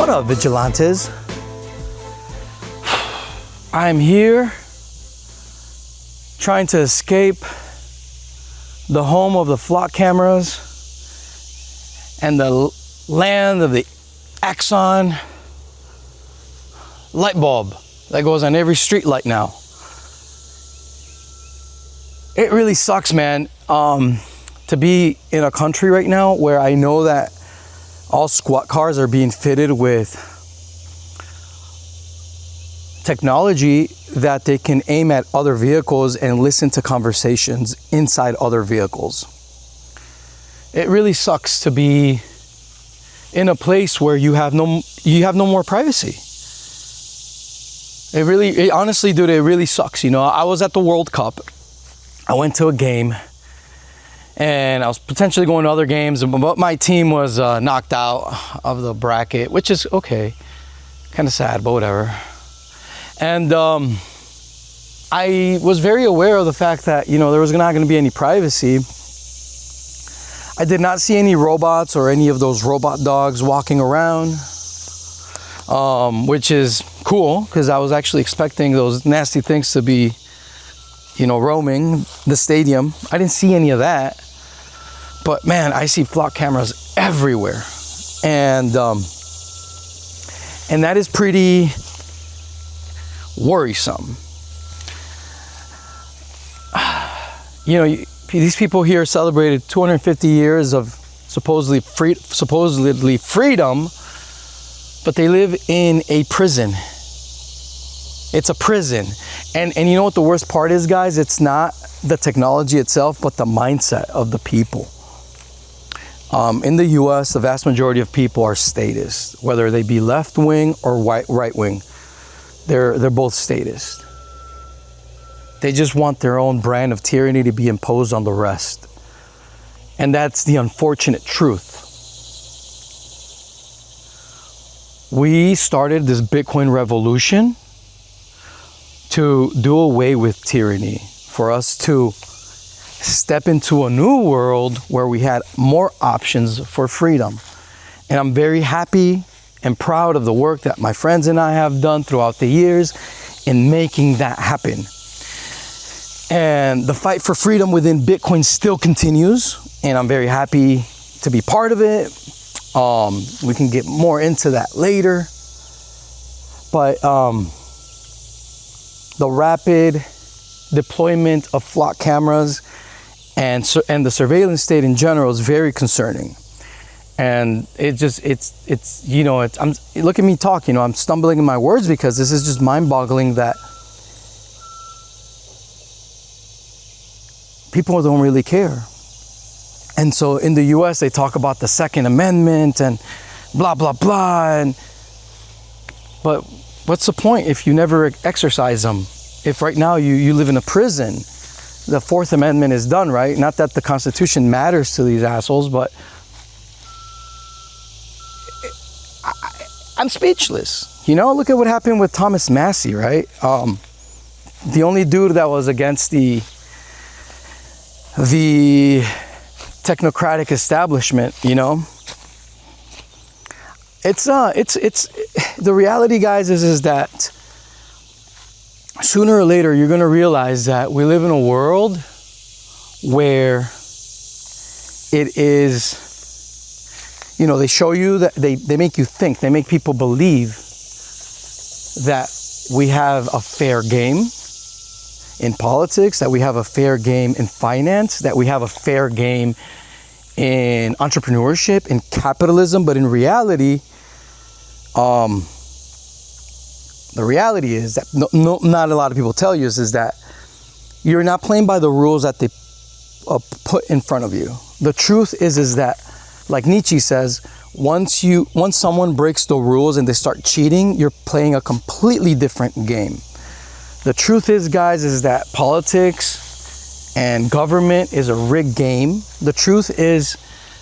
What up, Vigilantes? I'm here trying to escape the home of the flock cameras and the land of the Axon light bulb that goes on every street light now. It really sucks, man, to be in a country right now where I know that all squad cars are being fitted with technology that they can aim at other vehicles and listen to conversations inside other vehicles. It really sucks to be in a place where you have no more privacy. It honestly, dude, it really sucks. You know, I was at the World Cup. I went to a game and I was potentially going to other games, but my team was knocked out of the bracket, which is okay. Kind of sad, but whatever. And I was very aware of the fact that, you know, there was not going to be any privacy. I did not see any robots or any of those robot dogs walking around, which is cool because I was actually expecting those nasty things to be, you know, roaming the stadium. I didn't see any of that. But man, I see flock cameras everywhere. And that is pretty worrisome. You know, these people here celebrated 250 years of supposedly freedom, but they live in a prison. It's a prison. And you know what the worst part is, guys? It's not the technology itself, but the mindset of the people. In the US, the vast majority of people are statists, whether they be left wing or right wing. They're both statists. They just want their own brand of tyranny to be imposed on the rest. And that's the unfortunate truth. We started this Bitcoin revolution to do away with tyranny, for us to step into a new world where we had more options for freedom. And I'm very happy and proud of the work that my friends and I have done throughout the years in making that happen. And the fight for freedom within Bitcoin still continues, and I'm very happy to be part of it. We can get more into that later. But the rapid deployment of flock cameras and the surveillance state in general is very concerning. And it's you know, look at me talk, you know, I'm stumbling in my words because this is just mind-boggling that people don't really care. And so in the US, they talk about the Second Amendment and blah, blah, blah. But what's the point if you never exercise them? If right now you live in a prison, the Fourth Amendment is done, right? Not that the Constitution matters to these assholes, but I'm speechless. You know, look at what happened with Thomas Massey, right? The only dude that was against the technocratic establishment, you know. It's the reality, guys, is that sooner or later you're going to realize that we live in a world where it is, you know, they show you that they make you think, they make people believe that we have a fair game in politics, that we have a fair game in finance, that we have a fair game in entrepreneurship, in capitalism. But in reality, the reality is that not a lot of people tell you is that you're not playing by the rules that they put in front of you. The truth is that, like Nietzsche says, once someone breaks the rules and they start cheating, you're playing a completely different game. The truth is, guys, is that politics and government is a rigged game. The truth is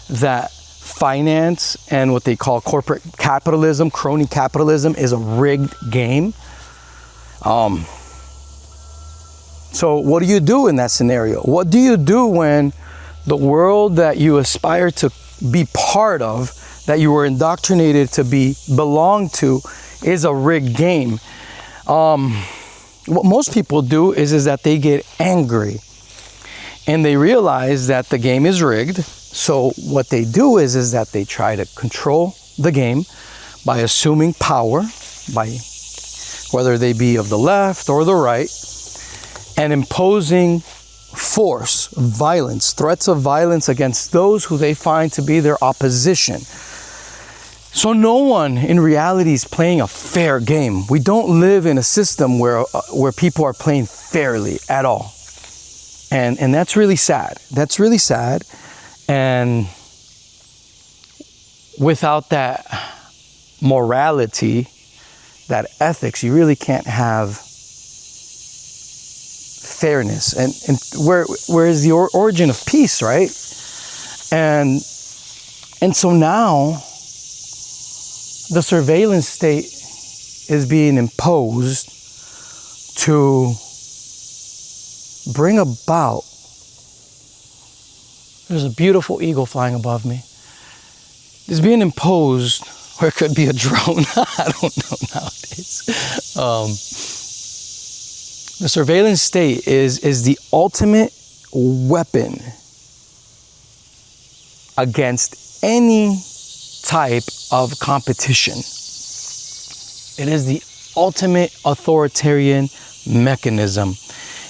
that finance and what they call corporate capitalism, crony capitalism, is a rigged game. So what do you do in that scenario? What do you do when the world that you aspire to be part of that you were indoctrinated to belong to is a rigged game. What most people do is that they get angry and they realize that the game is rigged. So what they do is that they try to control the game by assuming power, by whether they be of the left or the right, and imposing force, violence, threats of violence against those who they find to be their opposition. So no one in reality is playing a fair game. We don't live in a system where people are playing fairly at all. And that's really sad. That's really sad. And without that morality, that ethics, you really can't have fairness. And where is the origin of peace, right? And so now the surveillance state is being imposed to bring about. There's a beautiful eagle flying above me. It's being imposed, or it could be a drone. I don't know nowadays. The surveillance state is the ultimate weapon against any type of competition. It is the ultimate authoritarian mechanism.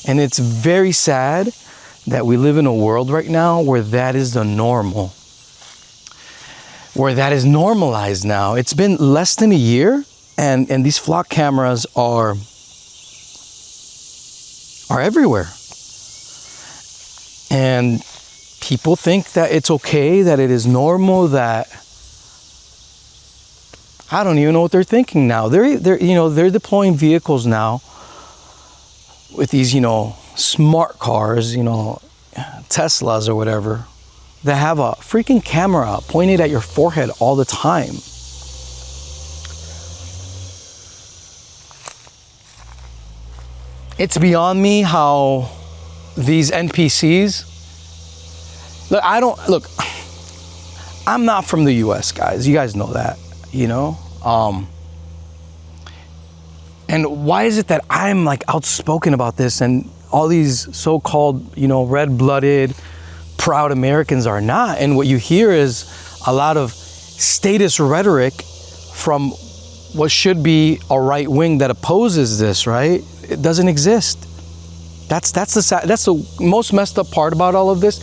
And it's very sad that we live in a world right now where that is the normal, where that is normalized now. It's been less than a year, and these flock cameras are everywhere. And people think that it's okay, that it is normal, that I don't even know what they're thinking now. They're deploying vehicles now with these, smart cars, Teslas or whatever, that have a freaking camera pointed at your forehead all the time. It's beyond me how these NPCs, I'm not from the US, guys. You guys know that, and why is it that I'm like outspoken about this and all these so-called, red-blooded, proud Americans are not? And what you hear is a lot of statist rhetoric from what should be a right wing that opposes this, right? It doesn't exist. That's the most messed up part about all of this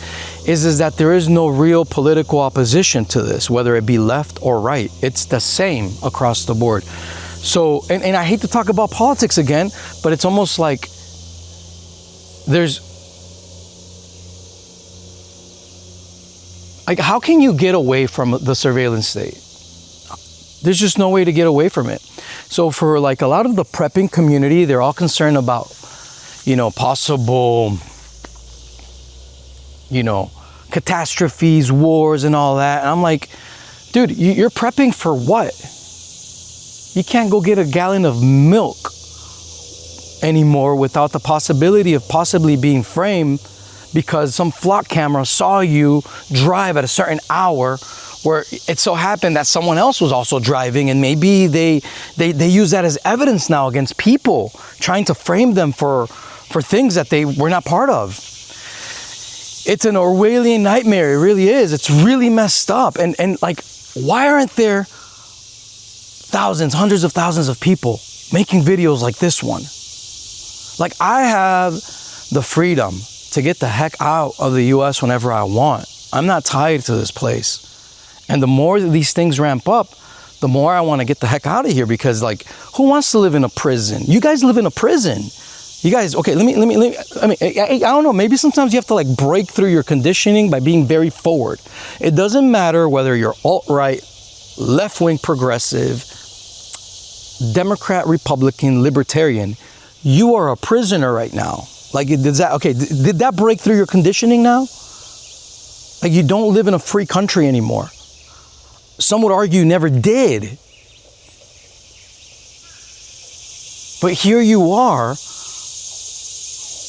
is that there is no real political opposition to this, whether it be left or right. It's the same across the board. So, and I hate to talk about politics again, but it's almost like how can you get away from the surveillance state? There's just no way to get away from it. So for like a lot of the prepping community, they're all concerned about, possible, catastrophes, wars and all that. And I'm like, dude, you're prepping for what? You can't go get a gallon of milk anymore without the possibility of possibly being framed because some flock camera saw you drive at a certain hour where it so happened that someone else was also driving, and maybe they use that as evidence now against people, trying to frame them for things that they were not part of. It's an Orwellian nightmare. It really is. It's really messed up. And like, why aren't there thousands, hundreds of thousands of people making videos like this one? Like, I have the freedom to get the heck out of the US whenever I want. I'm not tied to this place. And the more these things ramp up, the more I want to get the heck out of here, because like, who wants to live in a prison? You guys live in a prison. You guys, okay, I don't know, maybe sometimes you have to like break through your conditioning by being very forward. It doesn't matter whether you're alt-right, left-wing progressive, Democrat, Republican, Libertarian, you are a prisoner right now. Like, did that break through your conditioning now? Like, you don't live in a free country anymore. Some would argue you never did. But here you are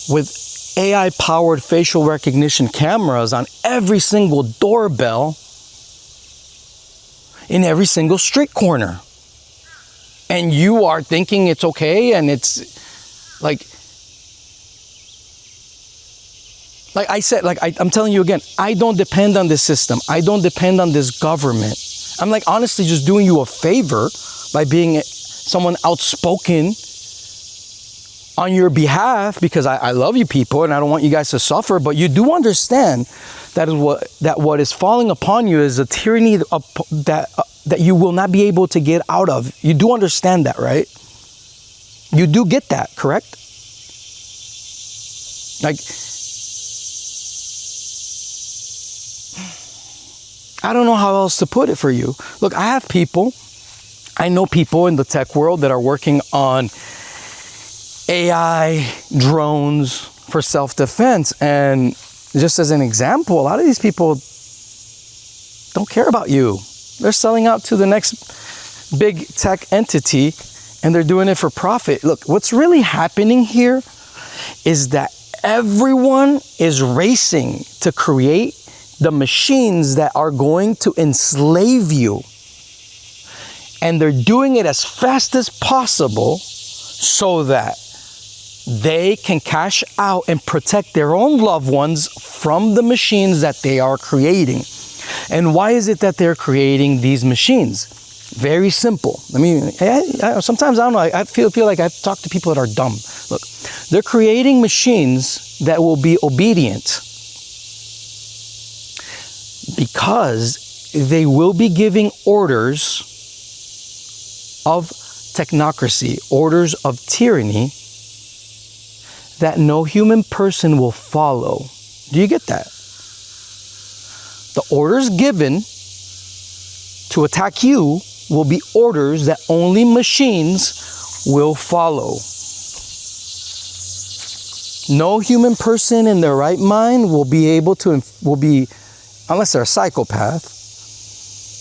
with AI-powered facial recognition cameras on every single doorbell. in every single street corner. And you are thinking it's okay, and it's like I said, I'm telling you again, I don't depend on this system. I don't depend on this government. I'm like honestly just doing you a favor by being someone outspoken on your behalf, because I love you people and I don't want you guys to suffer, but you do understand that what is falling upon you is a tyranny that you will not be able to get out of. You do understand that, right? You do get that, correct? Like, I don't know how else to put it for you. Look, I know people in the tech world that are working on AI drones for self-defense. And just as an example, a lot of these people don't care about you. They're selling out to the next big tech entity and they're doing it for profit. Look, what's really happening here is that everyone is racing to create the machines that are going to enslave you. And they're doing it as fast as possible so that they can cash out and protect their own loved ones from the machines that they are creating. And why is it that they're creating these machines? Very simple. I mean, sometimes I don't know, I feel like I talk to people that are dumb. Look, they're creating machines that will be obedient because they will be giving orders of technocracy, orders of tyranny that no human person will follow. Do you get that? The orders given to attack you will be orders that only machines will follow. No human person in their right mind will be, unless they're a psychopath,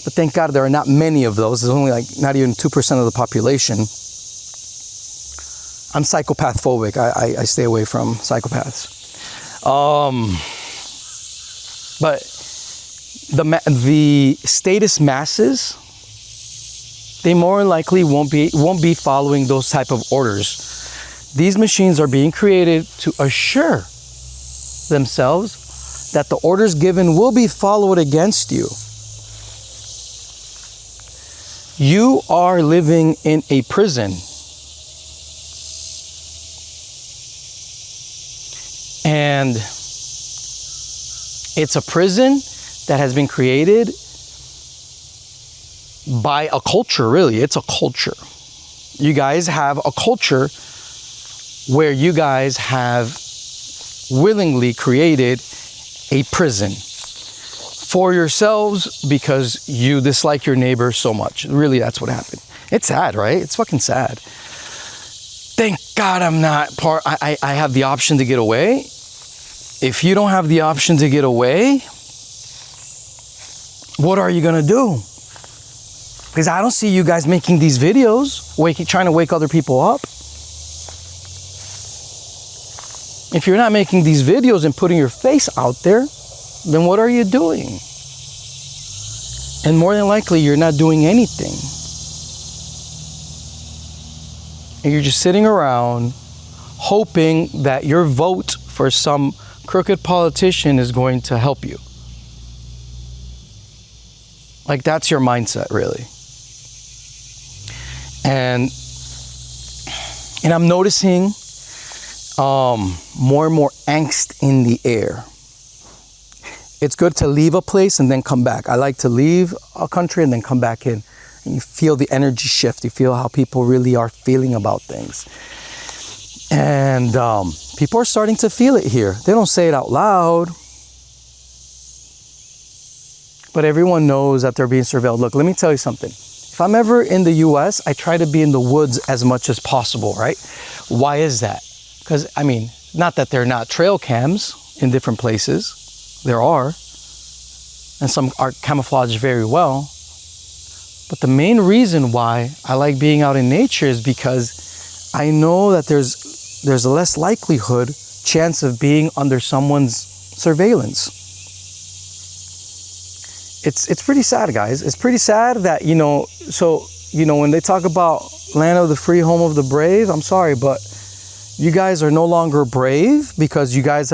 but thank God there are not many of those. There's only like not even 2% of the population. I'm psychopath phobic. I stay away from psychopaths. But the status masses, they more than likely won't be following those type of orders. These machines are being created to assure themselves that the orders given will be followed against you. You are living in a prison. And it's a prison that has been created by a culture, really. It's a culture. You guys have a culture where you guys have willingly created a prison for yourselves because you dislike your neighbor so much. Really, that's what happened. It's sad, right? It's fucking sad. Thank God I'm not part. I have the option to get away. If you don't have the option to get away, what are you gonna do? Because I don't see you guys making these videos, trying to wake other people up. If you're not making these videos and putting your face out there, then what are you doing? And more than likely, you're not doing anything. And you're just sitting around hoping that your vote for some crooked politician is going to help you. Like, that's your mindset, really. And I'm noticing more and more angst in the air. It's good to leave a place and then come back. I like to leave a country and then come back in. And you feel the energy shift. You feel how people really are feeling about things. And people are starting to feel it here. They don't say it out loud, but everyone knows that they're being surveilled. Look, let me tell you something. If I'm ever in the US, I try to be in the woods as much as possible, right? Why is that? Because, I mean, not that there are not trail cams in different places. There are. And some are camouflaged very well. But the main reason why I like being out in nature is because I know that there's a less likelihood chance of being under someone's surveillance. it's pretty sad, guys. It's pretty sad that, when they talk about land of the free, home of the brave, I'm sorry, but you guys are no longer brave because you guys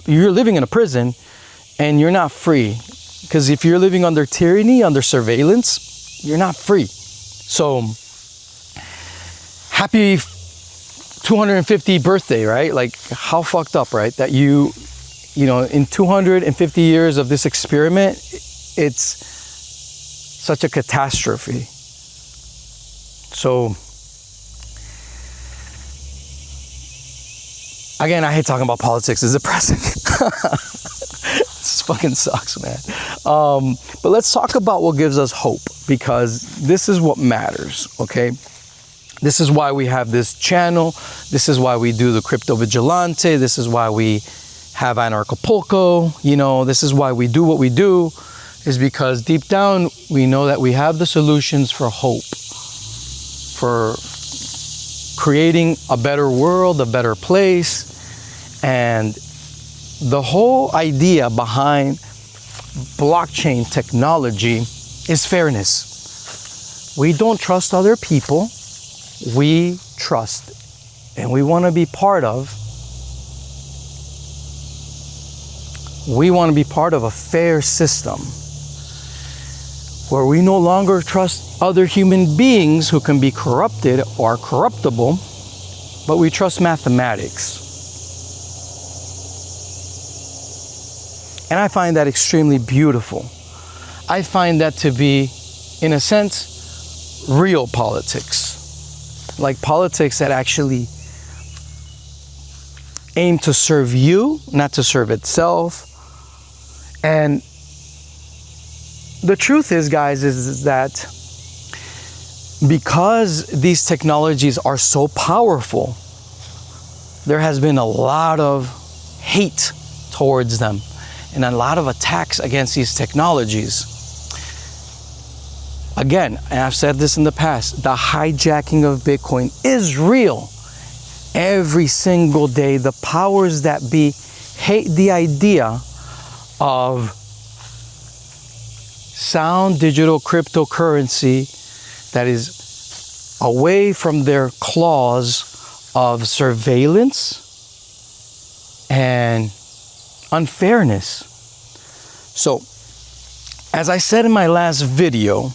you're living in a prison and you're not free. Because if you're living under tyranny, under surveillance, you're not free. So, happy 250 birthday, right? Like, how fucked up, right? That in 250 years of this experiment, it's such a catastrophe. So, again, I hate talking about politics. It's depressing. This fucking sucks, man. But let's talk about what gives us hope, because this is what matters, okay? This is why we have this channel. This is why we do the Crypto Vigilante. This is why we have Anarchapulco. This is why we do what we do, is because deep down we know that we have the solutions for hope, for creating a better world, a better place. And the whole idea behind blockchain technology is fairness. We don't trust other people. We trust, and we want to be part of. We want to be part of a fair system where we no longer trust other human beings who can be corrupted or corruptible, but we trust mathematics. And I find that extremely beautiful. I find that to be, in a sense, real politics. Like politics that actually aim to serve you, not to serve itself. And the truth is, guys, is that because these technologies are so powerful, there has been a lot of hate towards them and a lot of attacks against these technologies. Again, and I've said this in the past, the hijacking of Bitcoin is real. Every single day, the powers that be hate the idea of sound digital cryptocurrency that is away from their claws of surveillance and unfairness. So, as I said in my last video,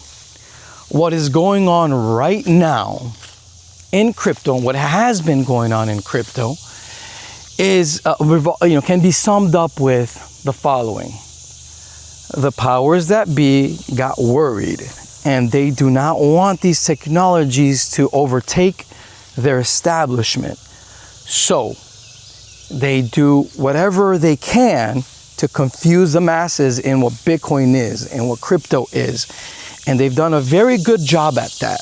what is going on right now in crypto, what has been going on in crypto, is can be summed up with the following: the powers that be got worried, and they do not want these technologies to overtake their establishment. So they do whatever they can to confuse the masses in what Bitcoin is and what crypto is. And they've done a very good job at that.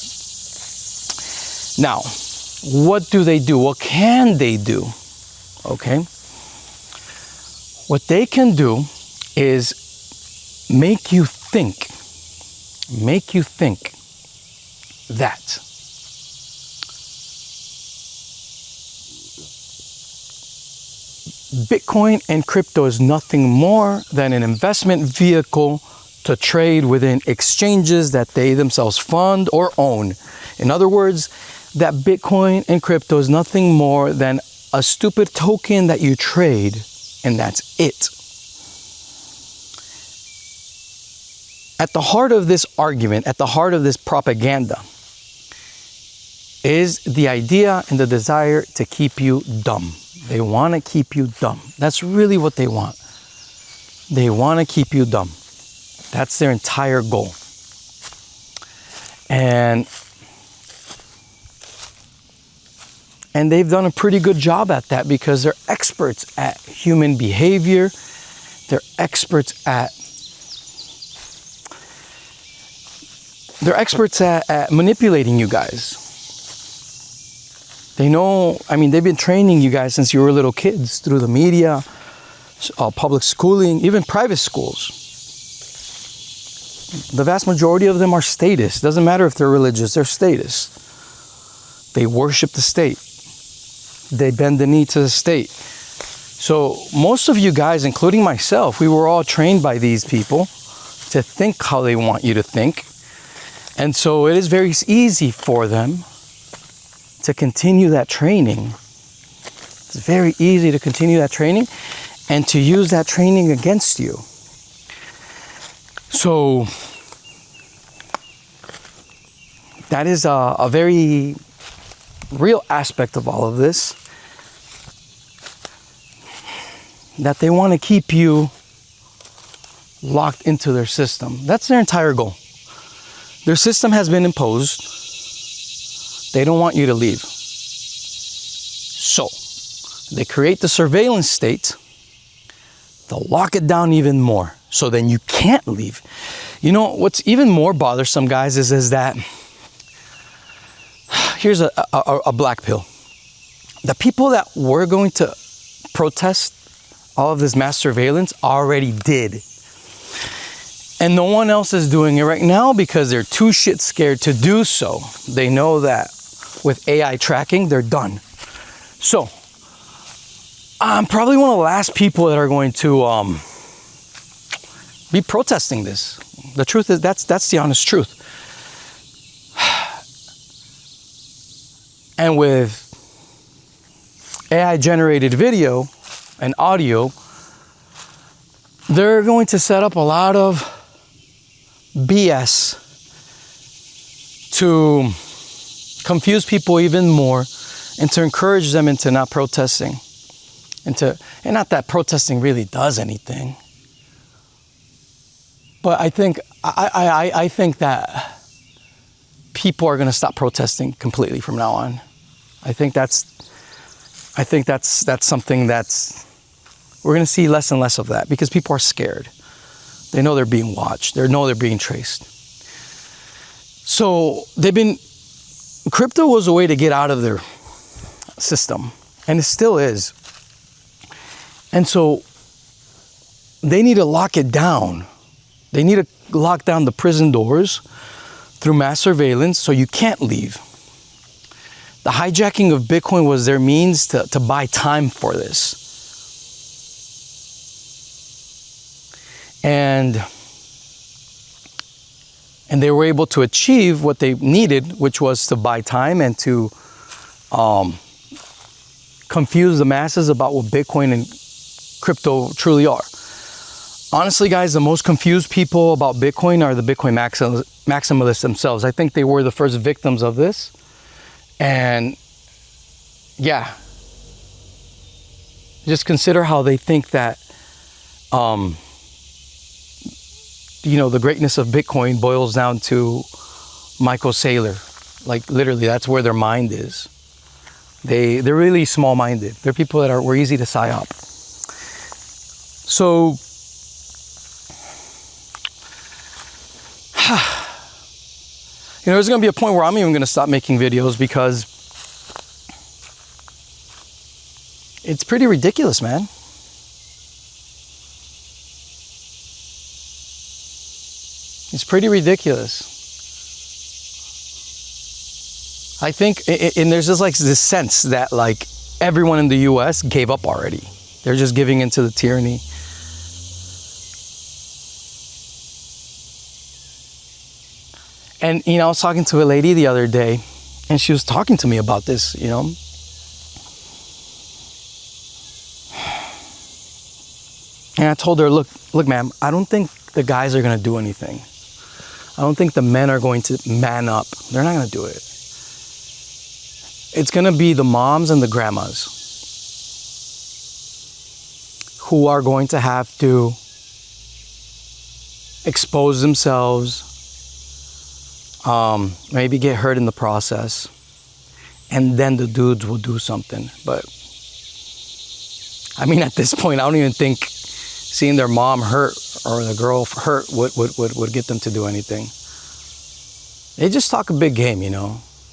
Now, what do they do? What can they do? Okay. What they can do is make you think that Bitcoin and crypto is nothing more than an investment vehicle to trade within exchanges that they themselves fund or own. In other words, that Bitcoin and crypto is nothing more than a stupid token that you trade, and that's it. At the heart of this argument, at the heart of this propaganda, is the idea and the desire to keep you dumb. They want to keep you dumb. That's really what they want. They want to keep you dumb. That's their entire goal. And they've done a pretty good job at that because they're experts at human behavior. They're experts at manipulating you guys. They know, they've been training you guys since you were little kids through the media, public schooling, even private schools. The vast majority of them are statists. Doesn't matter if they're religious, they're statists. They worship the state. They bend the knee to the state. So most of you guys, including myself, we were all trained by these people. to think how they want you to think. And so it is very easy for them to continue that training. It's very easy to continue that training and to use that training against you. So that is a very real aspect of all of this, that they want to keep you locked into their system. That's their entire goal. Their system has been imposed. They don't want you to leave. So they create the surveillance state. They'll lock it down even more, so then you can't leave. You know, what's even more bothersome, guys, is that here's a black pill. The people that were going to protest all of this mass surveillance already did. And no one else is doing it right now because they're too shit scared to do so. They know that with AI tracking, they're done. So I'm probably one of the last people that are going to be protesting this. The truth is, that's the honest truth. And with AI generated video and audio, they're going to set up a lot of BS to confuse people even more and to encourage them into not protesting. And not that protesting really does anything. But I think that people are going to stop protesting completely from now on. I think that's something that's, we're going to see less and less of that because people are scared. They know they're being watched. They know they're being traced. So crypto was a way to get out of their system, and it still is. And so they need to lock it down. They need to lock down the prison doors through mass surveillance so you can't leave. The hijacking of Bitcoin was their means to buy time for this. And they were able to achieve what they needed, which was to buy time and to confuse the masses about what Bitcoin and crypto truly are. Honestly, guys, the most confused people about Bitcoin are the Bitcoin maximalists themselves. I think they were the first victims of this. And yeah, just consider how they think that, the greatness of Bitcoin boils down to Michael Saylor. Like literally, that's where their mind is. They're really small-minded. They're people that were easy to psyop. So, there's going to be a point where I'm even going to stop making videos because it's pretty ridiculous, man. It's pretty ridiculous. I think, and there's just like this sense that like everyone in the US gave up already. They're just giving into the tyranny. And, I was talking to a lady the other day and she was talking to me about this, And I told her, look, ma'am, I don't think the guys are going to do anything. I don't think the men are going to man up. They're not going to do it. It's going to be the moms and the grandmas who are going to have to expose themselves, maybe get hurt in the process, and then the dudes will do something. But I mean, at this point, I don't even think seeing their mom hurt or the girl hurt would get them to do anything. They just talk a big game,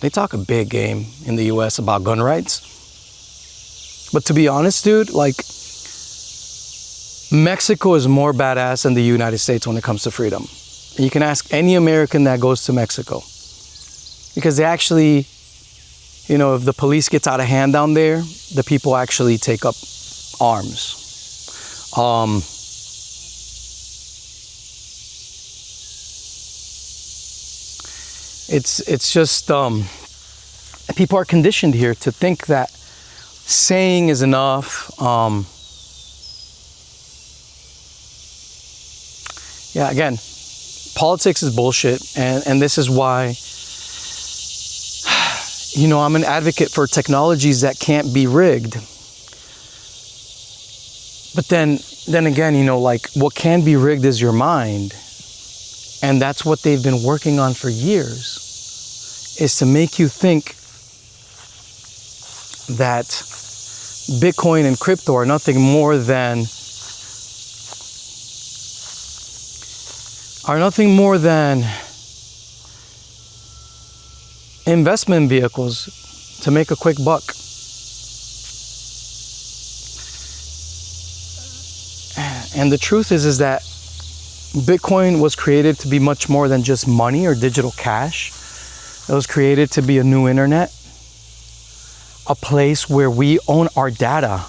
They talk a big game in the US about gun rights. But to be honest, dude, like, Mexico is more badass than the United States when it comes to freedom. And you can ask any American that goes to Mexico. Because they actually, if the police gets out of hand down there, the people actually take up arms. It's just people are conditioned here to think that saying is enough. Yeah, again, politics is bullshit, and this is why, you know, I'm an advocate for technologies that can't be rigged. But then again, you know, like, what can be rigged is your mind. And that's what they've been working on for years, is to make you think that Bitcoin and crypto are nothing more than investment vehicles to make a quick buck. And the truth is that Bitcoin was created to be much more than just money or digital cash. It was created to be a new internet, a place where we own our data,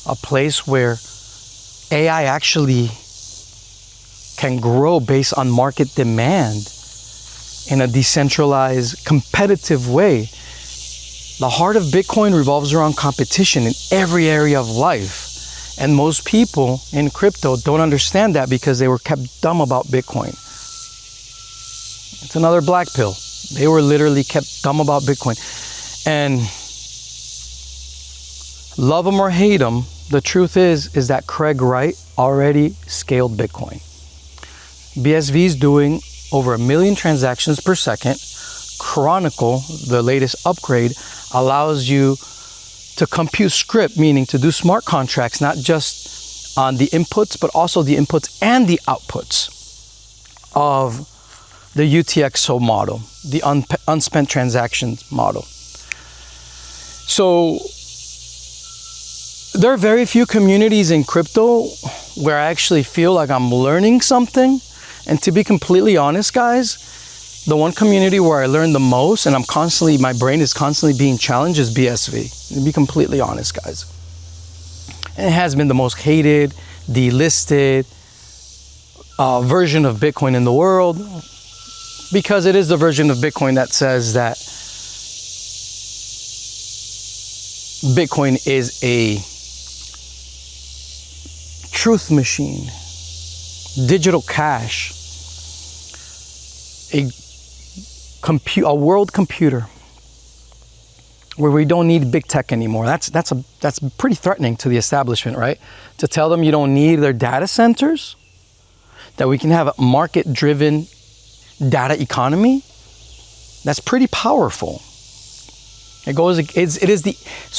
a place where AI actually can grow based on market demand in a decentralized, competitive way. The heart of Bitcoin revolves around competition in every area of life. And most people in crypto don't understand that because they were kept dumb about Bitcoin. It's another black pill. They were literally kept dumb about Bitcoin. And love them or hate them, the truth is that Craig Wright already scaled Bitcoin. BSV is doing over 1 million transactions per second. Chronicle, the latest upgrade, allows you to compute script, meaning to do smart contracts, not just on the inputs, but also the inputs and the outputs of the UTXO model, the unspent transactions model. So there are very few communities in crypto where I actually feel like I'm learning something. And to be completely honest, guys, the one community where I learn the most and my brain is constantly being challenged is BSV. To be completely honest, guys. And it has been the most hated, delisted version of Bitcoin in the world, because it is the version of Bitcoin that says that Bitcoin is a truth machine, digital cash, a world computer where we don't need big tech anymore. That's pretty threatening to the establishment, right? To tell them you don't need their data centers, that we can have a market-driven data economy. That's pretty powerful. So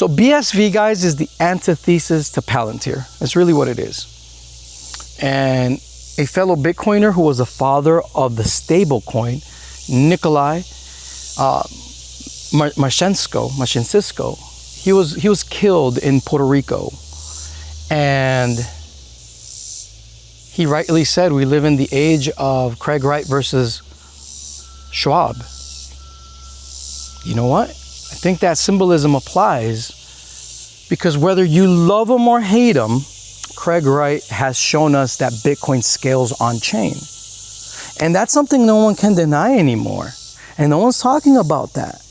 BSV, guys, is the antithesis to Palantir. That's really what it is. And a fellow Bitcoiner who was the father of the stable coin, Nikolai Marchenko, he was killed in Puerto Rico, and he rightly said we live in the age of Craig Wright versus Schwab. You know what? I think that symbolism applies, because whether you love him or hate him, Craig Wright has shown us that Bitcoin scales on chain. And that's something no one can deny anymore. And no one's talking about that.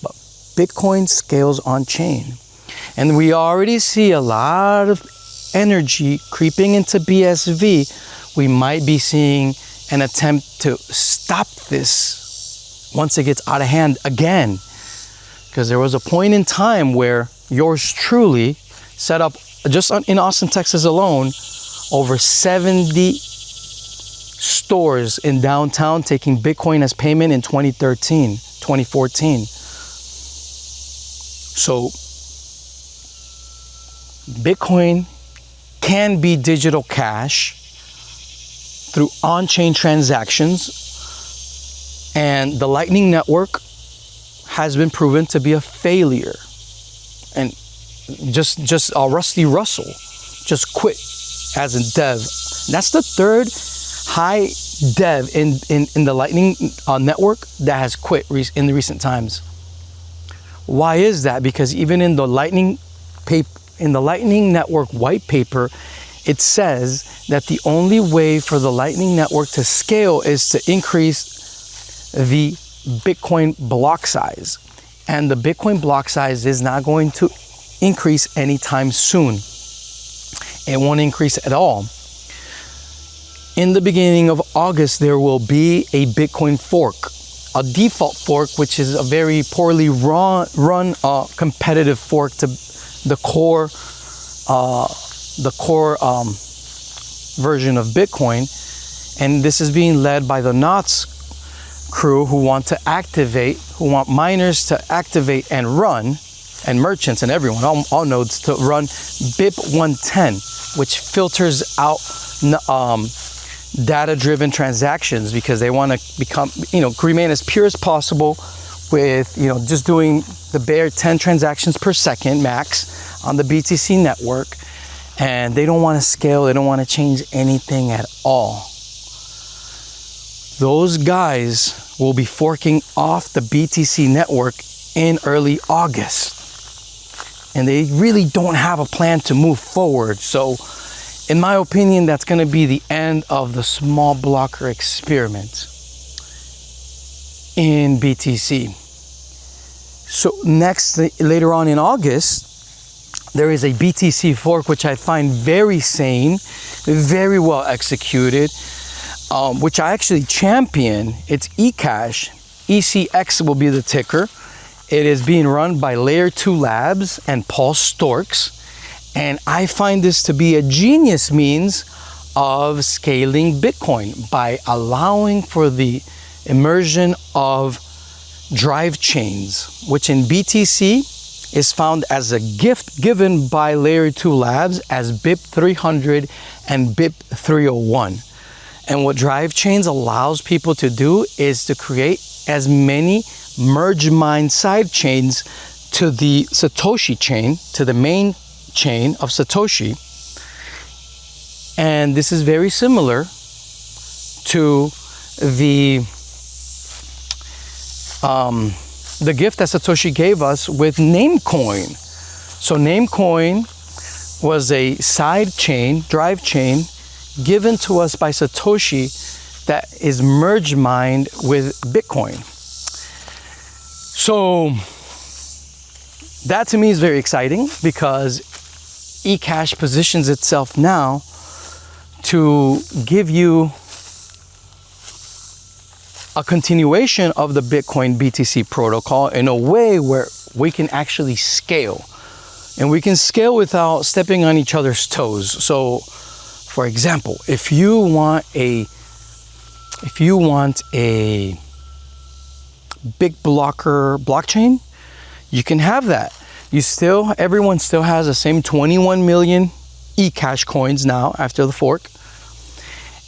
But Bitcoin scales on chain. And we already see a lot of energy creeping into BSV. We might be seeing an attempt to stop this once it gets out of hand again. Because there was a point in time where yours truly set up, just in Austin, Texas alone, over 70 stores in downtown taking Bitcoin as payment in 2014. So Bitcoin can be digital cash through on-chain transactions, and the Lightning Network has been proven to be a failure. And just Rusty Russell just quit as a dev. That's the third high dev in the Lightning network that has quit in the recent times. Why is that? Because even in the Lightning Network white paper, it says that the only way for the Lightning Network to scale is to increase the Bitcoin block size. And the Bitcoin block size is not going to increase anytime soon. It won't increase at all. In the beginning of August, there will be a Bitcoin fork, a default fork, which is a very poorly run competitive fork to the core version of Bitcoin. And this is being led by the Knots crew, who want miners to activate and run, and merchants and everyone, all nodes, to run BIP 110, which filters out data-driven transactions, because they want to remain as pure as possible with, just doing the bare 10 transactions per second max on the BTC network. And they don't want to scale, they don't want to change anything at all. Those guys will be forking off the BTC network in early August. And they really don't have a plan to move forward. So, in my opinion, that's going to be the end of the small blocker experiment in BTC. So later on in August, there is a BTC fork, which I find very sane, very well executed, which I actually champion. It's eCash. ECX will be the ticker. It is being run by Layer 2 Labs and Paul Storks. And I find this to be a genius means of scaling Bitcoin by allowing for the immersion of drivechains, which in BTC is found as a gift given by Layer 2 Labs as BIP 300 and BIP 301. And what drivechains allows people to do is to create as many merge mine side chains to the Satoshi chain, to the main chain of Satoshi. And this is very similar to the gift that Satoshi gave us with Namecoin. So Namecoin was a side chain, drive chain, given to us by Satoshi that is merge mined with Bitcoin. So that to me is very exciting, because eCash positions itself now to give you a continuation of the Bitcoin BTC protocol in a way where we can actually scale. And we can scale without stepping on each other's toes. So, for example, if you want a big blocker blockchain, you can have that. Everyone still has the same 21 million eCash coins now after the fork.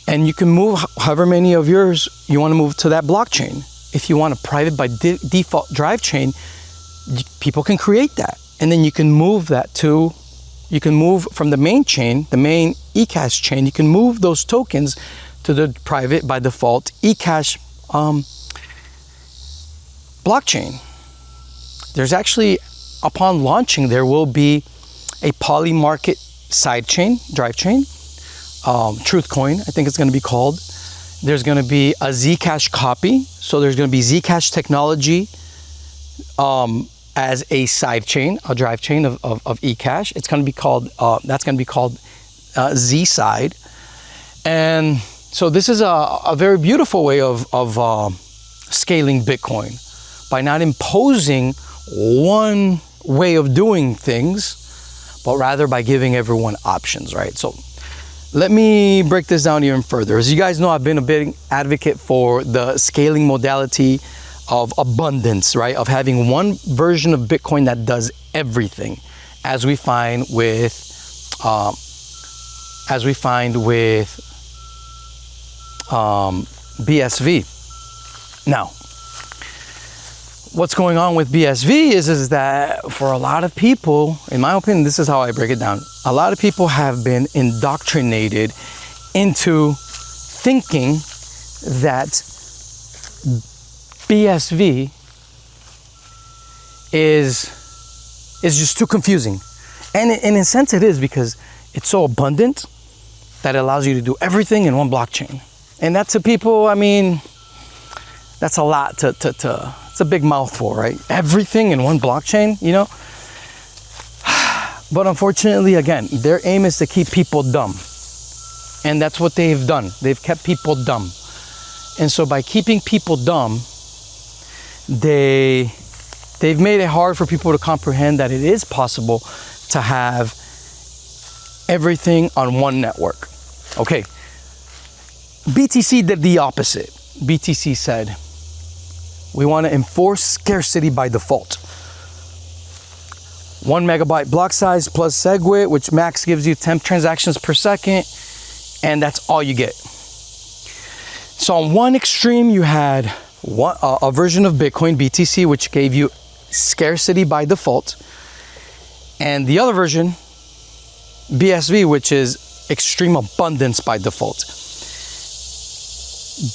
And you can move however many of yours you want to move to that blockchain. If you want a private by default drive chain, people can create that. And then you can move from the main chain, the main eCash chain, you can move those tokens to the private by default eCash blockchain. There's actually, upon launching, there will be a Polymarket sidechain, drive chain, Truthcoin, I think it's going to be called. There's going to be a Zcash copy. So there's going to be Zcash technology as a side chain, a drive chain of eCash. It's going to be called, that's going to be called Z-Side. And so this is a very beautiful way of scaling Bitcoin by not imposing one way of doing things, but rather by giving everyone options, right? So let me break this down even further. As you guys know, I've been a big advocate for the scaling modality of abundance, right? Of having one version of Bitcoin that does everything, as we find with BSV. Now, what's going on with BSV is that for a lot of people, in my opinion, this is how I break it down. A lot of people have been indoctrinated into thinking that BSV is just too confusing. And in a sense it is, because it's so abundant that it allows you to do everything in one blockchain. And that to people, I mean, That's a lot to it's a big mouthful, right? Everything in one blockchain, you know? But unfortunately, again, their aim is to keep people dumb. And that's what they've done. They've kept people dumb. And so by keeping people dumb, they've made it hard for people to comprehend that it is possible to have everything on one network. Okay, BTC did the opposite. BTC said, we want to enforce scarcity by default. 1 megabyte block size plus SegWit, which max gives you 10 transactions per second, and that's all you get. So on one extreme, you had a version of Bitcoin, BTC, which gave you scarcity by default, and the other version, BSV, which is extreme abundance by default.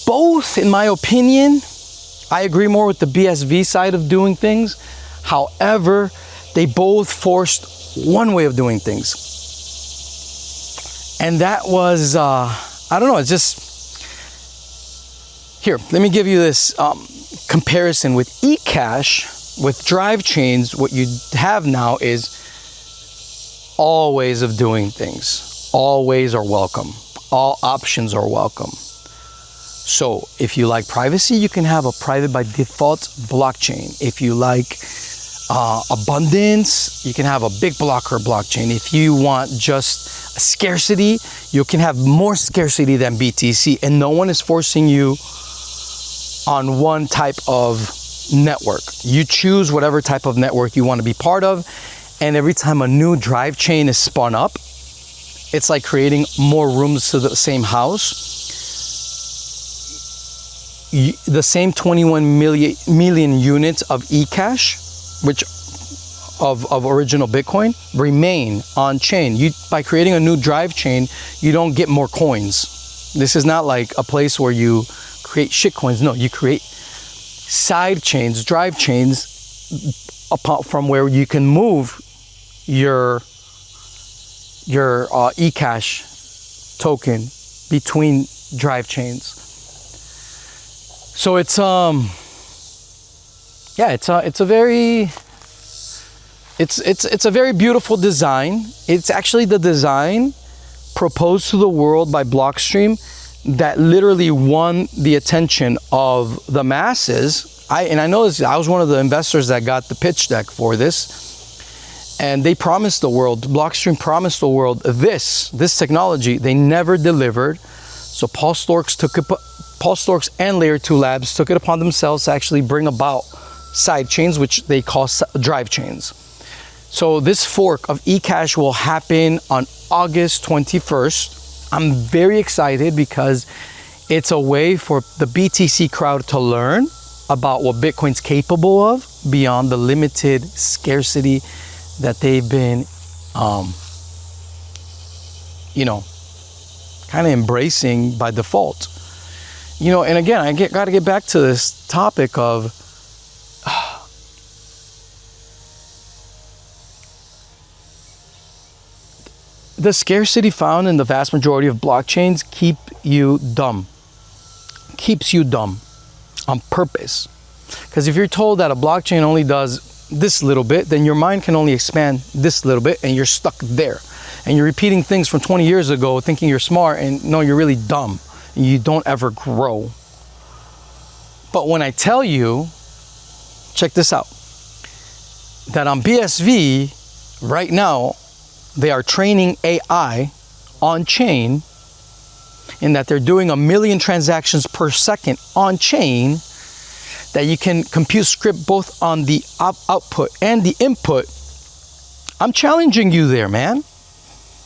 Both, in my opinion, I agree more with the BSV side of doing things. However, they both forced one way of doing things. And that was, I don't know, it's just, here, let me give you this comparison with eCash, with drivechains. What you have now is all ways of doing things. All ways are welcome. All options are welcome. So if you like privacy, you can have a private by default blockchain. If you like abundance, you can have a big blocker blockchain. If you want just scarcity, you can have more scarcity than BTC, and no one is forcing you on one type of network. You choose whatever type of network you want to be part of, and every time a new drive chain is spun up, it's like creating more rooms to the same house. The same 21 million units of eCash, which of original Bitcoin, remain on chain. By creating a new drive chain, you don't get more coins. This is not like a place where you create shit coins. No, you create side chains, drive chains, apart from where you can move your eCash token between drive chains. So it's it's a very beautiful design. It's actually the design proposed to the world by Blockstream that literally won the attention of the masses. I know this, I was one of the investors that got the pitch deck for this, and they promised the world, Blockstream promised the world this technology. They never delivered. So Paul Storks and Layer 2 Labs took it upon themselves to actually bring about side chains, which they call drive chains. So this fork of eCash will happen on August 21st. I'm very excited because it's a way for the BTC crowd to learn about what Bitcoin's capable of beyond the limited scarcity that they've been, kind of embracing by default. And again, I got to get back to this topic of the scarcity found in the vast majority of blockchains keeps you dumb on purpose. Because if you're told that a blockchain only does this little bit, then your mind can only expand this little bit, and you're stuck there. And you're repeating things from 20 years ago thinking you're smart, and no, you're really dumb. You don't ever grow. But when I tell you, check this out, that on BSV right now, they are training AI on chain, in that they're doing 1 million transactions per second on chain, that you can compute script both on the output and the input. I'm challenging you there, man.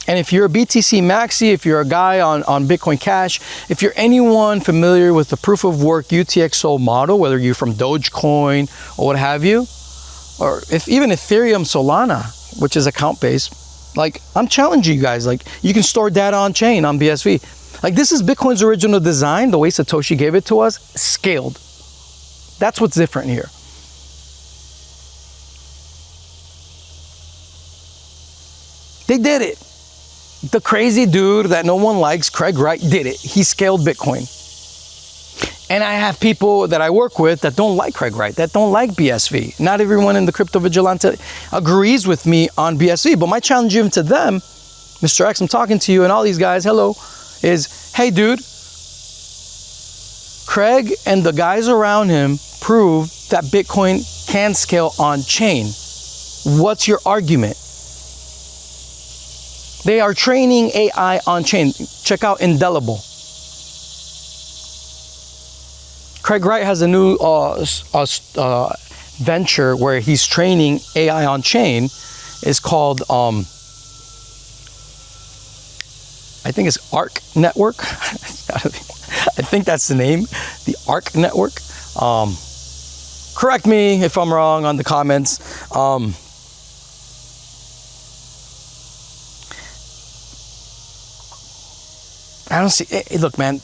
And if you're a BTC Maxi, if you're a guy on Bitcoin Cash, if you're anyone familiar with the proof of work UTXO model, whether you're from Dogecoin or what have you, or if even Ethereum Solana, which is account based, like, I'm challenging you guys. Like, you can store data on chain on BSV. Like, this is Bitcoin's original design, the way Satoshi gave it to us, scaled. That's what's different here. They did it. The crazy dude that no one likes, Craig Wright, did it. He scaled Bitcoin. And I have people that I work with that don't like Craig Wright, that don't like BSV. Not everyone in the Crypto Vigilante agrees with me on BSV, but my challenge even to them, Mr. X, I'm talking to you and all these guys, hello, is, hey dude, Craig and the guys around him prove that Bitcoin can scale on chain. What's your argument? They are training AI on chain. Check out Indelible. Craig Wright has a new venture where he's training AI on chain. It's called, I think it's ARC Network. I think that's the name, the ARC Network. Correct me if I'm wrong on the comments. I don't see, look man,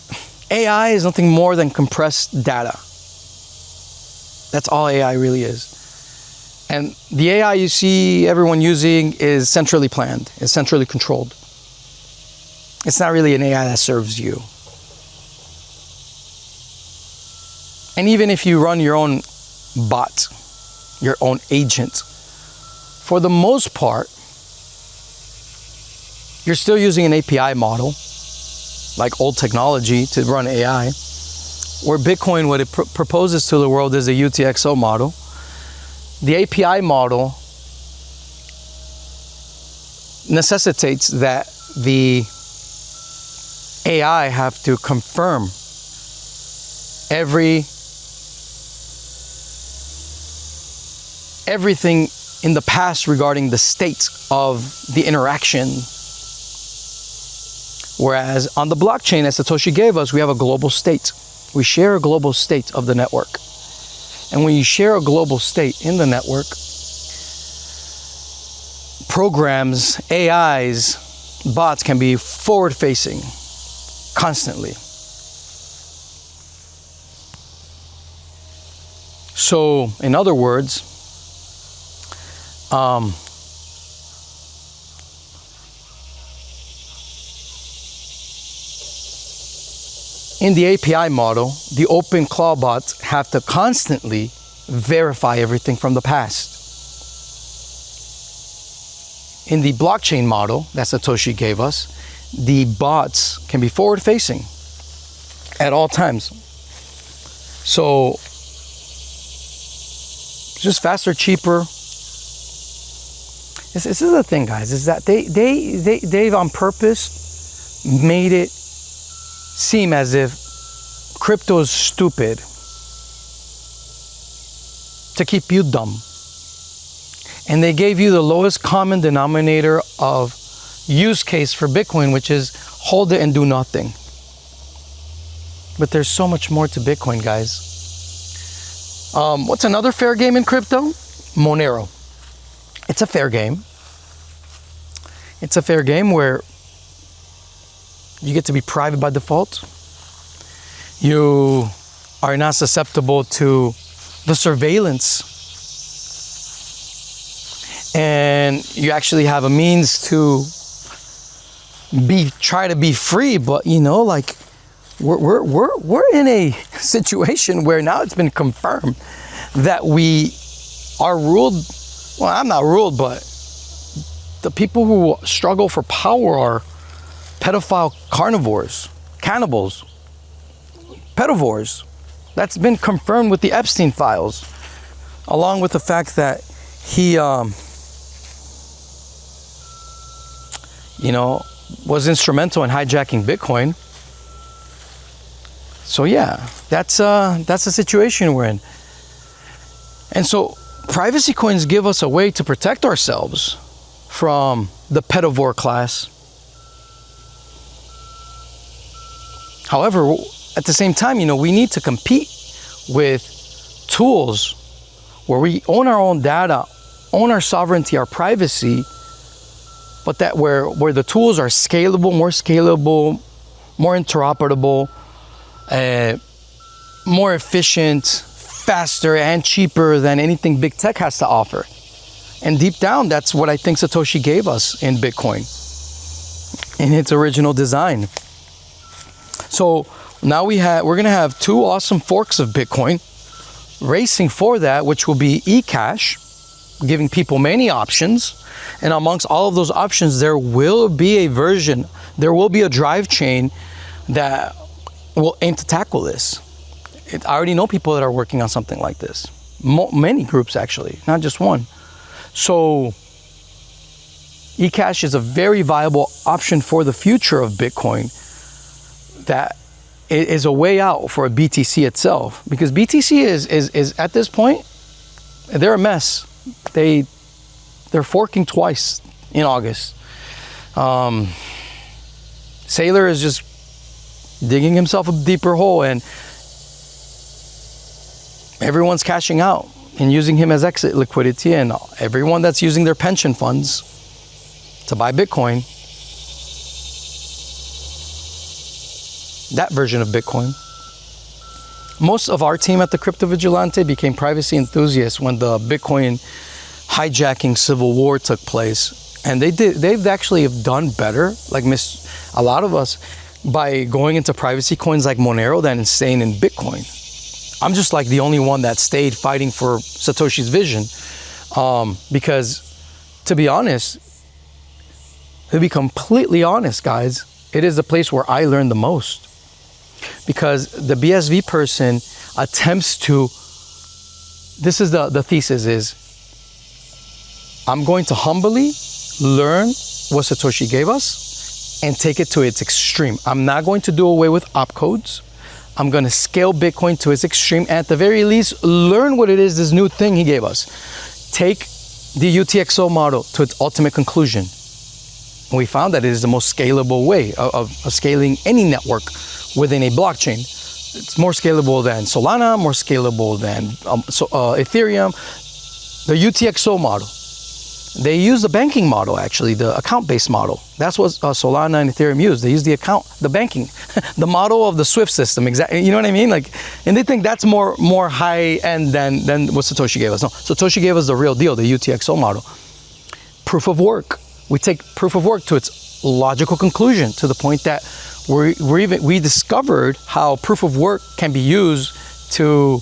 AI is nothing more than compressed data. That's all AI really is. And the AI you see everyone using is centrally planned, is centrally controlled. It's not really an AI that serves you. And even if you run your own bot, your own agent, for the most part, you're still using an API model, like old technology to run AI, where Bitcoin, what it proposes to the world is a UTXO model. The API model necessitates that the AI have to confirm everything in the past regarding the state of the interaction. Whereas on the blockchain, as Satoshi gave us, we have a global state. We share a global state of the network. And when you share a global state in the network, programs, AIs, bots can be forward-facing constantly. So, in other words, in the API model, the open claw bots have to constantly verify everything from the past. In the blockchain model that Satoshi gave us, the bots can be forward-facing at all times. So, just faster, cheaper. This is the thing, guys, is that they've on purpose made it seem as if crypto is stupid to keep you dumb. And they gave you the lowest common denominator of use case for Bitcoin, which is hold it and do nothing. But there's so much more to Bitcoin, guys. What's another fair game in crypto? Monero. It's a fair game. It's a fair game where you get to be private by default. You are not susceptible to the surveillance. And you actually have a means to try to be free, but you know, like we're in a situation where now it's been confirmed that we are ruled. Well, I'm not ruled, but the people who struggle for power are pedophile carnivores, cannibals, pedivores. That's been confirmed with the Epstein files, along with the fact that he, was instrumental in hijacking Bitcoin. So yeah, that's the situation we're in. And so privacy coins give us a way to protect ourselves from the pedivore class. However, at the same time, we need to compete with tools where we own our own data, own our sovereignty, our privacy, but that where the tools are scalable, more interoperable, more efficient, faster, and cheaper than anything big tech has to offer. And deep down, that's what I think Satoshi gave us in Bitcoin, in its original design. So Now we're gonna have two awesome forks of Bitcoin racing for that, which will be eCash, giving people many options. And amongst all of those options, there will be a drive chain that will aim to tackle this. I already know people that are working on something like this. Many groups, actually, not just one. So eCash is a very viable option for the future of Bitcoin that is a way out for a BTC itself. Because BTC is at this point, they're a mess. They're forking twice in August. Saylor is just digging himself a deeper hole, and everyone's cashing out and using him as exit liquidity, and everyone that's using their pension funds to buy Bitcoin, that version of Bitcoin. Most of our team at the Crypto Vigilante became privacy enthusiasts when the Bitcoin hijacking civil war took place, and they've actually have done better, like a lot of us, by going into privacy coins like Monero than staying in Bitcoin. I'm just like the only one that stayed fighting for Satoshi's vision, because to be honest, to be completely honest, guys, it is the place where I learned the most, because the BSV person attempts to, this is the thesis is, I'm going to humbly learn what Satoshi gave us and take it to its extreme. I'm not going to do away with opcodes. I'm going to scale Bitcoin to its extreme, and at the very least, learn what it is, this new thing he gave us. Take the UTXO model to its ultimate conclusion. And we found that it is the most scalable way of scaling any network within a blockchain. It's more scalable than Solana, more scalable than Ethereum. The UTXO model. They use the banking model, actually, the account-based model. That's what Solana and Ethereum use. They use the banking, the model of the Swift system. Exactly, you know what I mean? Like, and they think that's more high-end than what Satoshi gave us. No, Satoshi gave us the real deal, the UTXO model. Proof of work. We take proof of work to its logical conclusion, to the point that we discovered how proof of work can be used to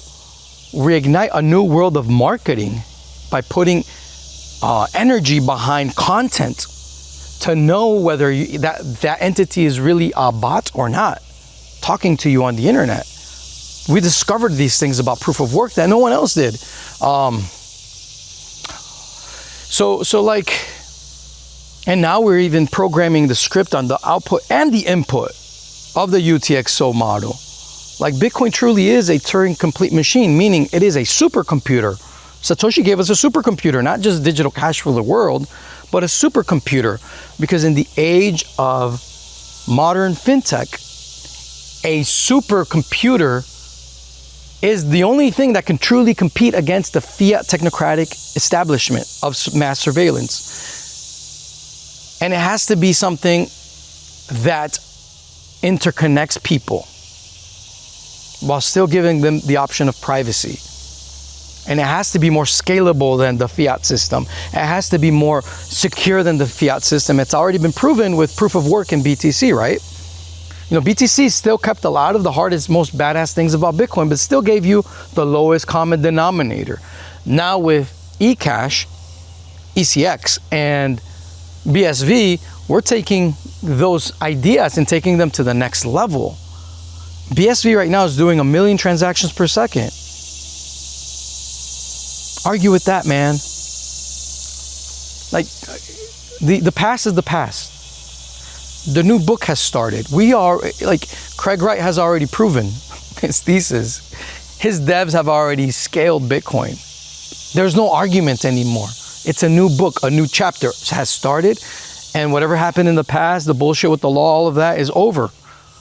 reignite a new world of marketing by putting energy behind content to know whether that entity is really a bot or not talking to you on the internet. We discovered these things about proof of work that no one else did. So like, and now we're even programming the script on the output and the input of the UTXO model. Like, Bitcoin truly is a Turing complete machine, meaning it is a supercomputer. Satoshi gave us a supercomputer, not just digital cash for the world, but a supercomputer. Because in the age of modern fintech, a supercomputer is the only thing that can truly compete against the fiat technocratic establishment of mass surveillance. And it has to be something that interconnects people while still giving them the option of privacy. And it has to be more scalable than the fiat system. It has to be more secure than the fiat system. It's already been proven with proof of work in BTC, right? You know, BTC still kept a lot of the hardest, most badass things about Bitcoin, but still gave you the lowest common denominator. Now with eCash, ECX, and BSV, we're taking those ideas and taking them to the next level. BSV right now is doing 1 million transactions per second. Argue with that, man. Like, the past is the past. The new book has started. We are, like, Craig Wright has already proven his thesis. His devs have already scaled Bitcoin. There's no argument anymore. It's a new book, a new chapter has started, and whatever happened in the past, the bullshit with the law, all of that is over.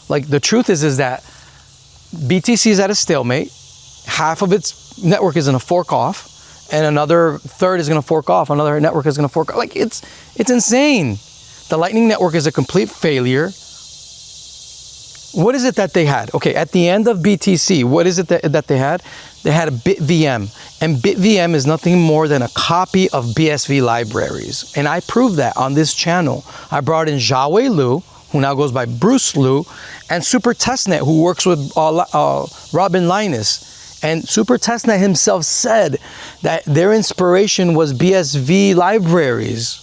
Like, the truth is that BTC is at a stalemate. Half of its network is going to fork off, and another third is going to fork off. Another network is going to fork off. Like, it's insane. The Lightning Network is a complete failure. What is it that they had? Okay, at the end of BTC, what is it that they had? They had a BitVM. And BitVM is nothing more than a copy of BSV libraries. And I proved that on this channel. I brought in Xiaowei Lu, who now goes by Bruce Liu, and Super Testnet, who works with Robin Linus. And Super Testnet himself said that their inspiration was BSV libraries.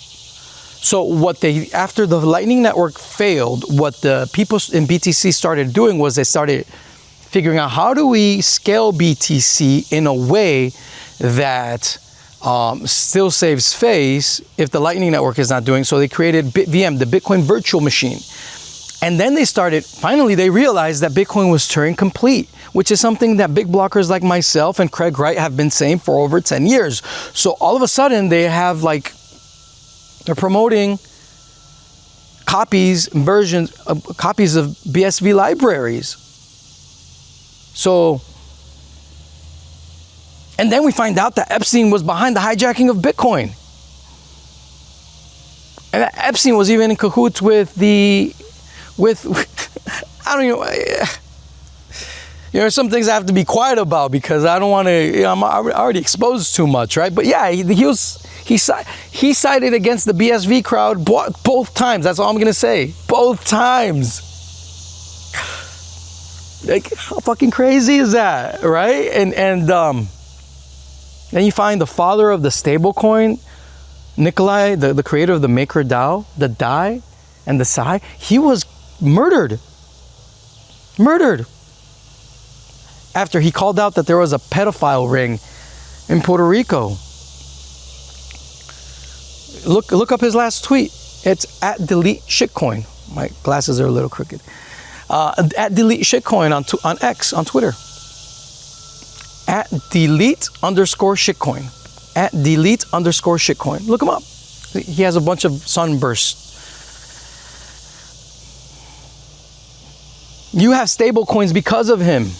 So after the Lightning Network failed, what the people in BTC started doing was they started figuring out, how do we scale BTC in a way that still saves face if the Lightning Network is not doing so? They created BitVM, the Bitcoin virtual machine. And then finally they realized that Bitcoin was Turing complete, which is something that big blockers like myself and Craig Wright have been saying for over 10 years. So all of a sudden they're promoting copies of BSV libraries. So, and then we find out that Epstein was behind the hijacking of Bitcoin. And that Epstein was even in cahoots with I don't know, some things I have to be quiet about because I don't want to, I'm already exposed too much, right? But yeah, he sided against the BSV crowd both times. That's all I'm going to say. Both times. Like, how fucking crazy is that, right? And then you find the father of the stablecoin, Nikolai, the creator of the Maker DAO, the DAI and the Psi, he was murdered after he called out that there was a pedophile ring in Puerto Rico. Look up his last tweet. It's at delete shitcoin. My glasses are a little crooked. At delete shitcoin on X, on Twitter. At delete_shitcoin. At delete_shitcoin. Look him up. He has a bunch of sunbursts. You have stable coins because of him.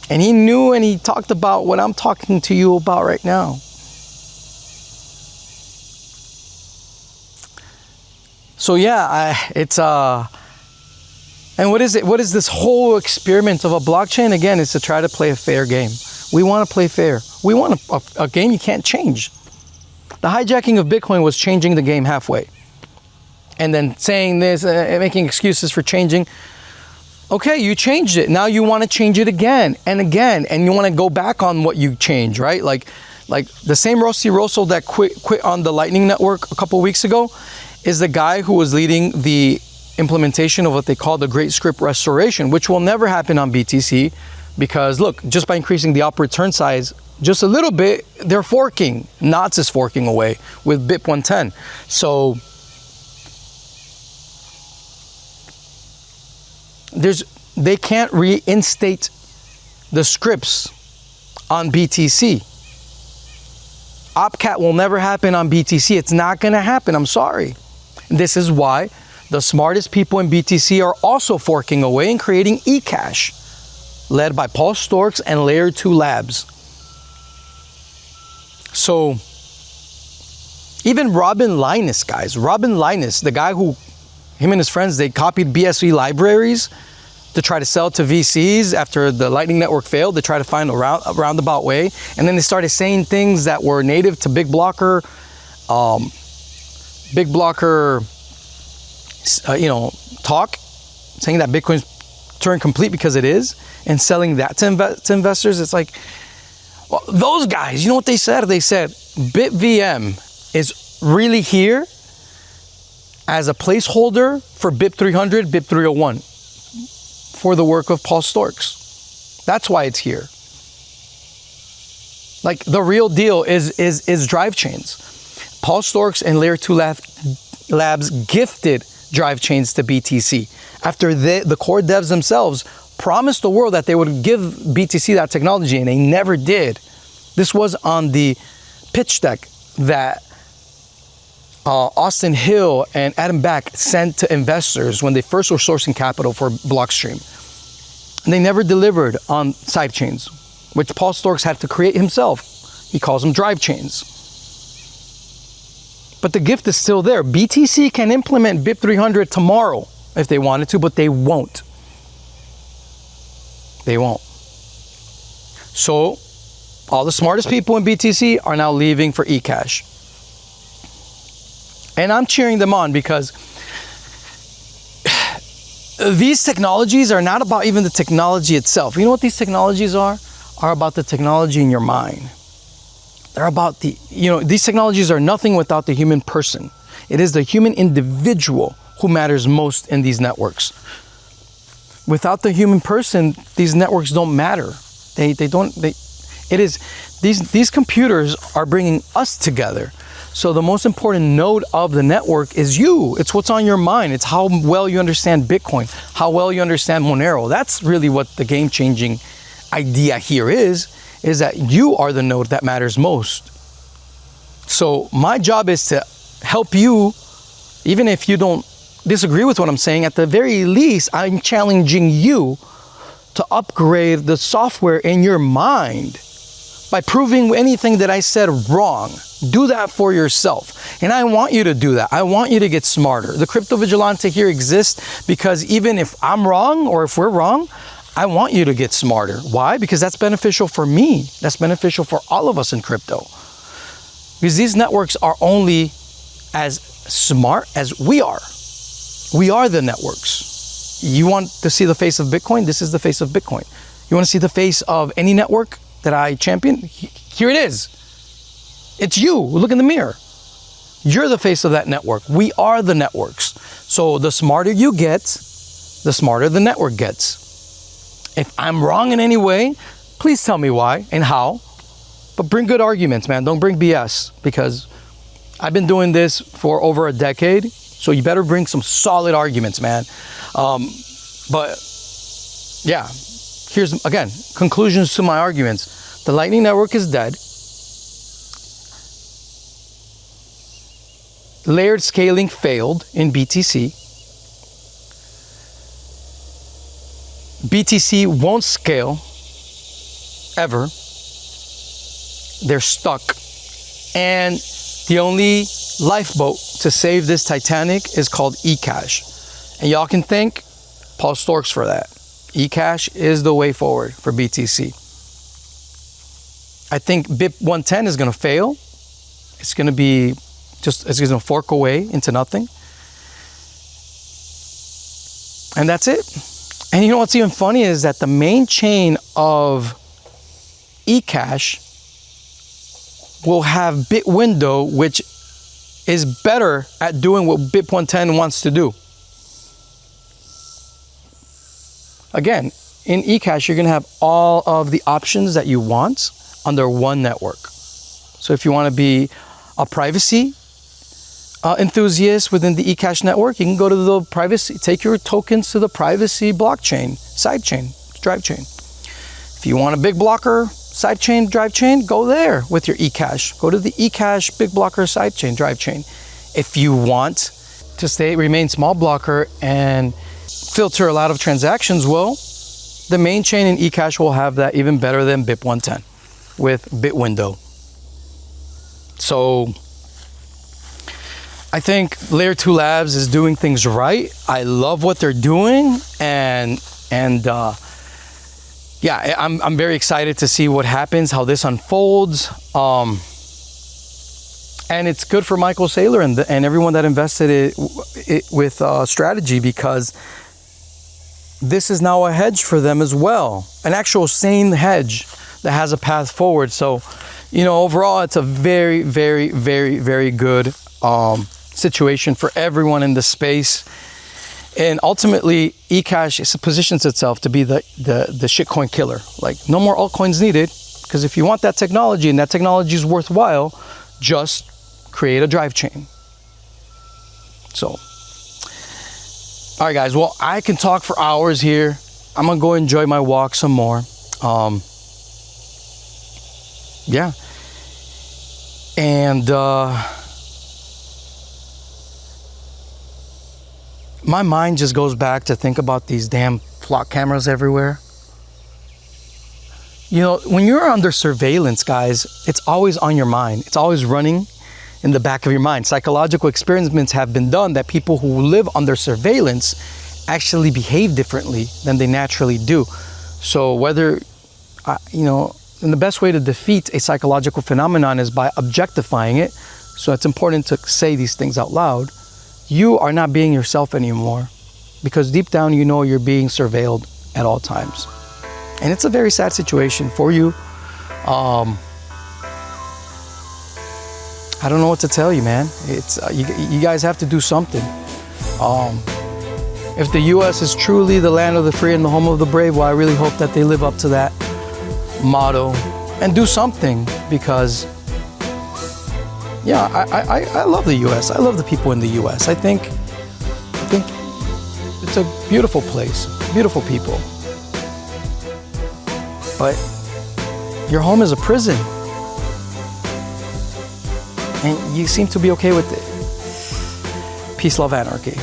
And he knew, and he talked about what I'm talking to you about right now. So yeah, and what is it? What is this whole experiment of a blockchain? Again, it's to try to play a fair game. We want to play fair. We want a game you can't change. The hijacking of Bitcoin was changing the game halfway. And then saying this, making excuses for changing. Okay, you changed it. Now you want to change it again, and you want to go back on what you changed, right? Like the same Rossi Rosso that quit on the Lightning Network a couple weeks ago is the guy who was leading the implementation of what they call the Great Script Restoration, which will never happen on BTC because, look, just by increasing the op return size just a little bit, they're forking. Knots is forking away with BIP 110. So they can't reinstate the scripts on BTC. OpCat will never happen on BTC. It's not going to happen. I'm sorry. This is why the smartest people in BTC are also forking away and creating eCash, led by Paul Storks and Layer 2 Labs. So even Robin Linus, guys, Robin Linus, the guy who, him and his friends, they copied BSV libraries to try to sell to VCs after the Lightning Network failed. They tried to find a roundabout way. And then they started saying things that were native to Big Blocker, talk, saying that Bitcoin's Turing complete because it is, and selling that to investors. It's like, well, those guys, you know what they said? They said BitVM is really here as a placeholder for BIP 300, BIP 301 for the work of Paul Storks. That's why it's here. Like, the real deal is drivechains. Paul Storks and Layer 2 Labs gifted drivechains to BTC after the core devs themselves promised the world that they would give BTC that technology, and they never did. This was on the pitch deck that Austin Hill and Adam Back sent to investors when they first were sourcing capital for Blockstream. And they never delivered on sidechains, which Paul Storks had to create himself. He calls them drive chains. But the gift is still there. BTC can implement BIP 300 tomorrow if they wanted to, but they won't. They won't. So all the smartest people in BTC are now leaving for eCash. And I'm cheering them on because these technologies are not about even the technology itself. You know what these technologies are? Are about the technology in your mind. They're about these technologies are nothing without the human person. It is the human individual who matters most in these networks. Without the human person, these networks don't matter. These computers are bringing us together. So the most important node of the network is you. It's what's on your mind. It's how well you understand Bitcoin, how well you understand Monero. That's really what the game-changing idea here is that you are the node that matters most. So my job is to help you, even if you don't disagree with what I'm saying, at the very least, I'm challenging you to upgrade the software in your mind by proving anything that I said wrong. Do that for yourself. And I want you to do that. I want you to get smarter. The Crypto Vigilante here exists because even if I'm wrong or if we're wrong, I want you to get smarter. Why? Because that's beneficial for me. That's beneficial for all of us in crypto. Because these networks are only as smart as we are. We are the networks. You want to see the face of Bitcoin? This is the face of Bitcoin. You want to see the face of any network that I champion? Here it is. It's you. Look in the mirror. You're the face of that network. We are the networks. So the smarter you get, the smarter the network gets. If I'm wrong in any way, please tell me why and how. But bring good arguments, man. Don't bring BS, because I've been doing this for over a decade. So you better bring some solid arguments, man. But yeah, here's, again, conclusions to my arguments. The Lightning Network is dead. Layered scaling failed in BTC. BTC won't scale ever. They're stuck. And the only lifeboat to save this Titanic is called eCash. And y'all can thank Paul Storks for that. eCash is the way forward for BTC. I think BIP 110 is going to fail. It's going to be it's going to fork away into nothing. And that's it. And you know what's even funny is that the main chain of eCash will have Bitwindow, which is better at doing what BIP 110 wants to do. Again, in eCash, you're going to have all of the options that you want under one network. So if you want to be a privacy enthusiast within the eCash network, you can go to the privacy, take your tokens to the privacy blockchain, sidechain, drive chain. If you want a big blocker, sidechain, drive chain, go there with your eCash. Go to the eCash big blocker sidechain, drive chain. If you want to remain small blocker and filter a lot of transactions, well, the main chain in eCash will have that even better than BIP 110 with Bitwindow. So I think Layer 2 Labs is doing things right. I love what they're doing, and yeah, I'm very excited to see what happens, how this unfolds. And it's good for Michael Saylor and everyone that invested it with strategy, because this is now a hedge for them as well, an actual sane hedge that has a path forward. So, you know, overall, it's a very, very, very, very good situation for everyone in the space. And ultimately, eCash positions itself to be the shitcoin killer. Like, no more altcoins needed, because if you want that technology and that technology is worthwhile, just create a drive chain. So, all right, guys. Well, I can talk for hours here. I'm gonna go enjoy my walk some more. Yeah. And my mind just goes back to think about these damn flock cameras everywhere. You know, when you're under surveillance, guys, it's always on your mind. It's always running in the back of your mind. Psychological experiments have been done that people who live under surveillance actually behave differently than they naturally do. So whether, you know, and the best way to defeat a psychological phenomenon is by objectifying it. So it's important to say these things out loud. You are not being yourself anymore, because deep down you know you're being surveilled at all times. And it's a very sad situation for you. I don't know what to tell you, man. It's you guys have to do something. If the US is truly the land of the free and the home of the brave, well, I really hope that they live up to that motto and do something, because yeah, I love the US. I love the people in the US. I think it's a beautiful place, beautiful people. But your home is a prison. And you seem to be okay with it. Peace, love, anarchy.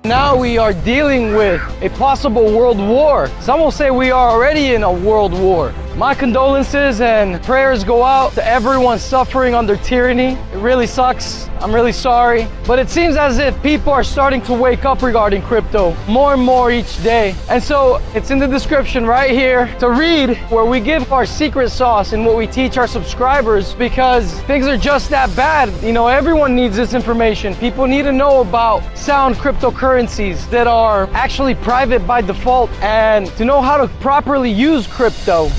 Now we are dealing with a possible world war. Some will say we are already in a world war. My condolences and prayers go out to everyone suffering under tyranny. It really sucks. I'm really sorry. But it seems as if people are starting to wake up regarding crypto more and more each day. And so it's in the description right here to read, where we give our secret sauce and what we teach our subscribers, because things are just that bad. You know, everyone needs this information. People need to know about sound cryptocurrencies that are actually private by default, and to know how to properly use crypto.